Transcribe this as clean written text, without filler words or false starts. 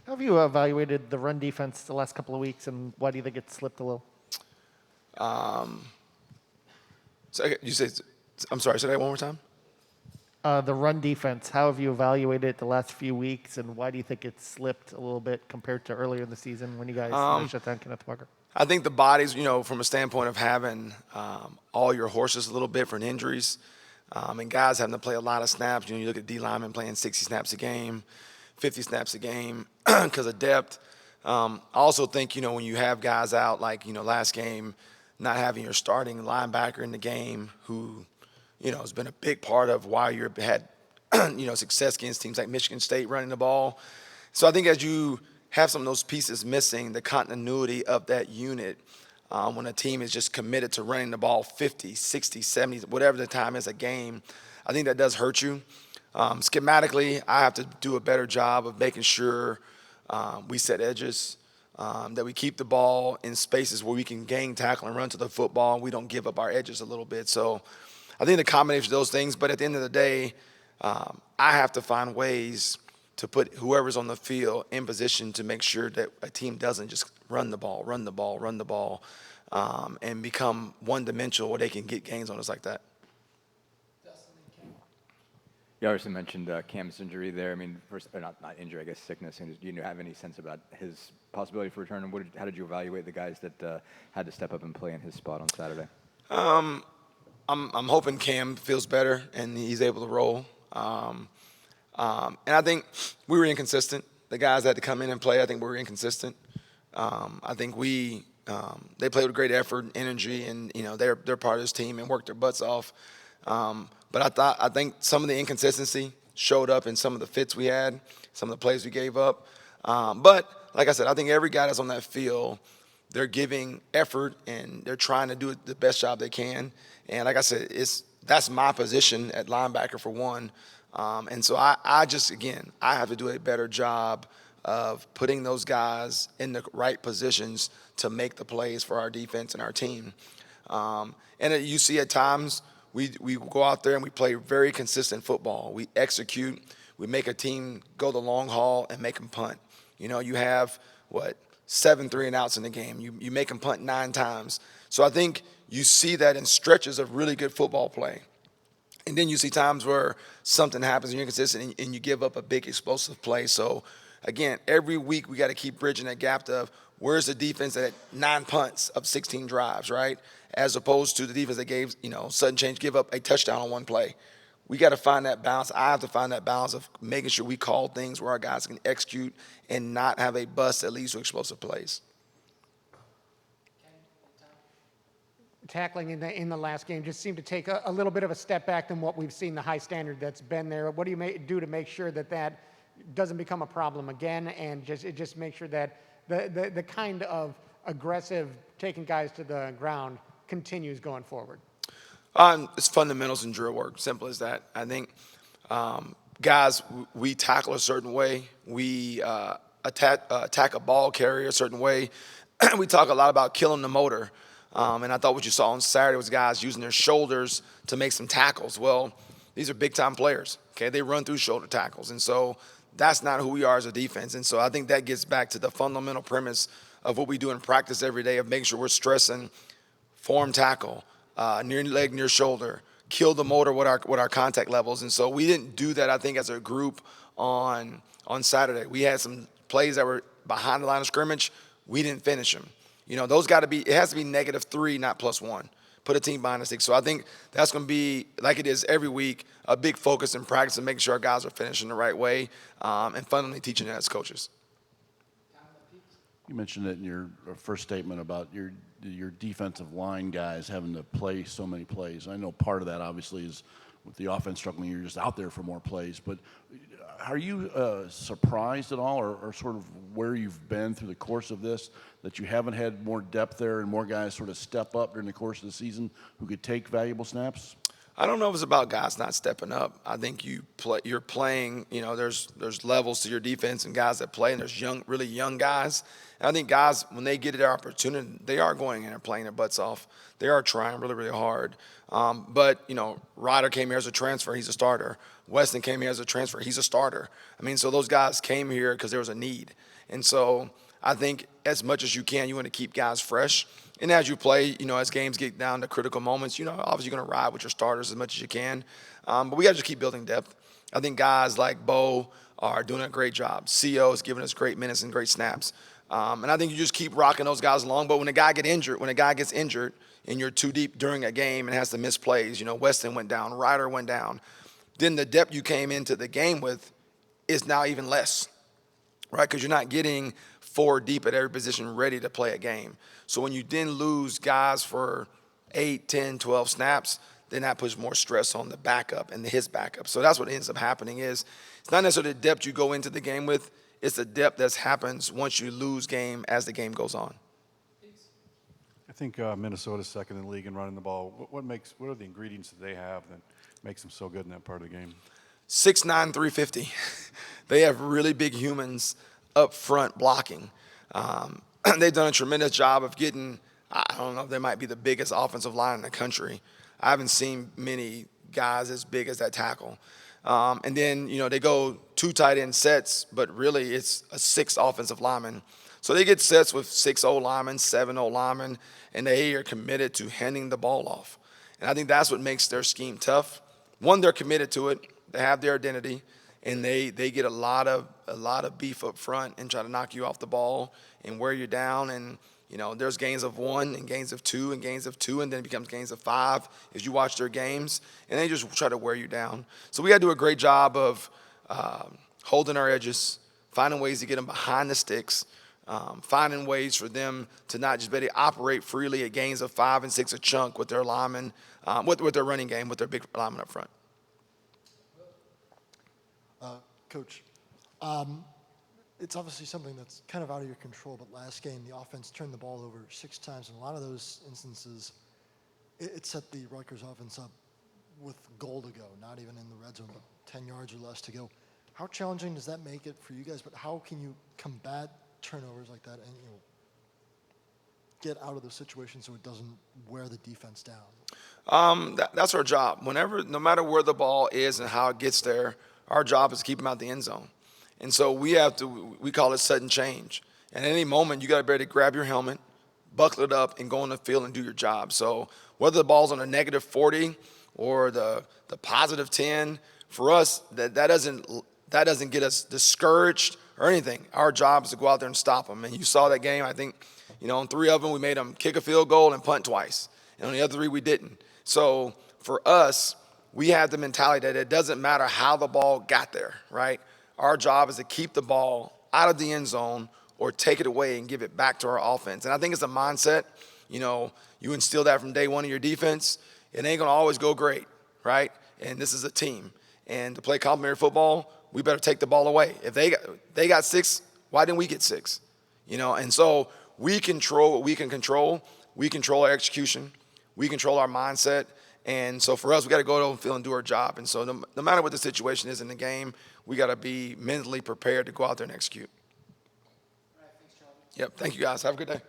How have you evaluated the run defense the last couple of weeks, and why do you think it slipped a little? So you said, I'm sorry, say that one more time? The run defense, how have you evaluated it the last few weeks, and why do you think it slipped a little bit compared to earlier in the season when you guys shut down Kenneth Walker? I think the bodies, from a standpoint of having all your horses a little bit for injuries, and guys having to play a lot of snaps. You look at D linemen playing 60 snaps a game, 50 snaps a game because of depth. I also think, when you have guys out, like, last game, not having your starting linebacker in the game who, has been a big part of why you've had, success against teams like Michigan State running the ball. So I think as you have some of those pieces missing, the continuity of that unit, when a team is just committed to running the ball 50, 60, 70, whatever the time is a game, I think that does hurt you. Schematically, I have to do a better job of making sure we set edges, that we keep the ball in spaces where we can gain tackle and run to the football, and we don't give up our edges a little bit. So I think the combination of those things, but at the end of the day, I have to find ways to put whoever's on the field in position to make sure that a team doesn't just run the ball, and become one-dimensional where they can get gains on us like that. You obviously mentioned Cam's injury there. I mean, first, or not injury, I guess sickness. And do you have any sense about his possibility for return? And how did you evaluate the guys that had to step up and play in his spot on Saturday? I'm hoping Cam feels better and he's able to roll. And I think we were inconsistent. The guys that had to come in and play, I think we were inconsistent. I think they played with great effort and energy, and they're part of this team and worked their butts off. But I think some of the inconsistency showed up in some of the fits we had, some of the plays we gave up. But like I said, I think every guy that's on that field, they're giving effort and they're trying to do the best job they can. And like I said, that's my position at linebacker for one. And so I have to do a better job of putting those guys in the right positions to make the plays for our defense and our team. And you see at times we go out there and we play very consistent football. We execute. We make a team go the long haul and make them punt. You have, 7 3-and-outs in the game. You make them punt 9 times. So I think you see that in stretches of really good football play. And then you see times where something happens and you're inconsistent and you give up a big explosive play. So, again, every week we got to keep bridging that gap of where's the defense at 9 punts of 16 drives, right? As opposed to the defense that gave, sudden change, give up a touchdown on one play. We got to find that balance. I have to find that balance of making sure we call things where our guys can execute and not have a bust that leads to explosive plays. Tackling in the last game just seemed to take a little bit of a step back than what we've seen, the high standard that's been there. What do you do to make sure that doesn't become a problem again, and just make sure that the kind of aggressive taking guys to the ground continues going forward? It's fundamentals and drill work, simple as that. I think, guys, we tackle a certain way. We attack a ball carrier a certain way. We talk a lot about killing the motor. And I thought what you saw on Saturday was guys using their shoulders to make some tackles. Well, these are big-time players, okay? They run through shoulder tackles. And so that's not who we are as a defense. And so I think that gets back to the fundamental premise of what we do in practice every day of making sure we're stressing form tackle, near leg, near shoulder, kill the motor with our contact levels. And so we didn't do that, I think, as a group on Saturday. We had some plays that were behind the line of scrimmage. We didn't finish them. Those got to be – it has to be -3, not +1. Put a team behind the sticks. So I think that's going to be, like it is every week, a big focus in practice and making sure our guys are finishing the right way, and fundamentally teaching it as coaches. You mentioned it in your first statement about your defensive line guys having to play so many plays. I know part of that obviously is with the offense struggling, you're just out there for more plays. But are you surprised at all, or sort of where you've been through the course of this, that you haven't had more depth there and more guys sort of step up during the course of the season who could take valuable snaps? I don't know if it's about guys not stepping up. I think you're playing, there's levels to your defense and guys that play, and there's really young guys. And I think guys, when they get their opportunity, they are going in and playing their butts off. They are trying really, really hard. But Ryder came here as a transfer. He's a starter. Weston came here as a transfer. He's a starter. I mean, so those guys came here because there was a need. And so I think as much as you can, you want to keep guys fresh. And as you play, as games get down to critical moments, obviously you're going to ride with your starters as much as you can. But we got to just keep building depth. I think guys like Bo are doing a great job. CO is giving us great minutes and great snaps. And I think you just keep rocking those guys along. But when a guy gets injured and you're too deep during a game and has to miss plays, Weston went down, Ryder went down, then the depth you came into the game with is now even less, right? Because you're not getting 4 deep at every position ready to play a game. So when you then lose guys for 8, 10, 12 snaps, then that puts more stress on the backup and his backup. So that's what ends up happening is it's not necessarily the depth you go into the game with, it's the depth that happens once you lose game as the game goes on. I think Minnesota's second in the league in running the ball. What are the ingredients that they have that makes them so good in that part of the game? 6'9", 350. They have really big humans up front blocking. They've done a tremendous job of getting, I don't know, they might be the biggest offensive line in the country. I haven't seen many guys as big as that tackle. And then, they go 2 tight end sets, but really it's a 6 offensive lineman. So they get sets with 6 O linemen, 7 O linemen, and they are committed to handing the ball off. And I think that's what makes their scheme tough. One, they're committed to it. They have their identity, and they get a lot of beef up front and try to knock you off the ball and wear you down. And there's games of 1 and games of 2 and games of 2, and then it becomes games of 5 as you watch their games, and they just try to wear you down. So we got to do a great job of holding our edges, finding ways to get them behind the sticks, finding ways for them to not just better operate freely at gains of 5 and 6 a chunk with their linemen, with their running game, with their big linemen up front. Coach, it's obviously something that's kind of out of your control, but last game the offense turned the ball over 6 times. In a lot of those instances, it set the Rutgers offense up with goal to go, not even in the red zone, but 10 yards or less to go. How challenging does that make it for you guys? But how can you combat turnovers like that and get out of those situations so it doesn't wear the defense down? That's our job. No matter where the ball is and how it gets there, our job is to keep them out the end zone. And so we call it sudden change. And at any moment, you got to be able to grab your helmet, buckle it up, and go on the field and do your job. So whether the ball's on a negative 40 or the positive 10, for us, that doesn't get us discouraged or anything. Our job is to go out there and stop them. And you saw that game, I think, on 3 of them, we made them kick a field goal and punt twice. And on the other 3, we didn't. So for us, we have the mentality that it doesn't matter how the ball got there, right? Our job is to keep the ball out of the end zone or take it away and give it back to our offense. And I think it's a mindset. You instill that from day one in your defense. It ain't going to always go great, right? And this is a team. And to play complementary football, we better take the ball away. If they got 6, why didn't we get 6? And so we control what we can control. We control our execution. We control our mindset. And so for us, we got to go to the field and do our job. And so no matter what the situation is in the game, we got to be mentally prepared to go out there and execute. All right, thanks, Charlie. Yep, thank you guys. Have a good day.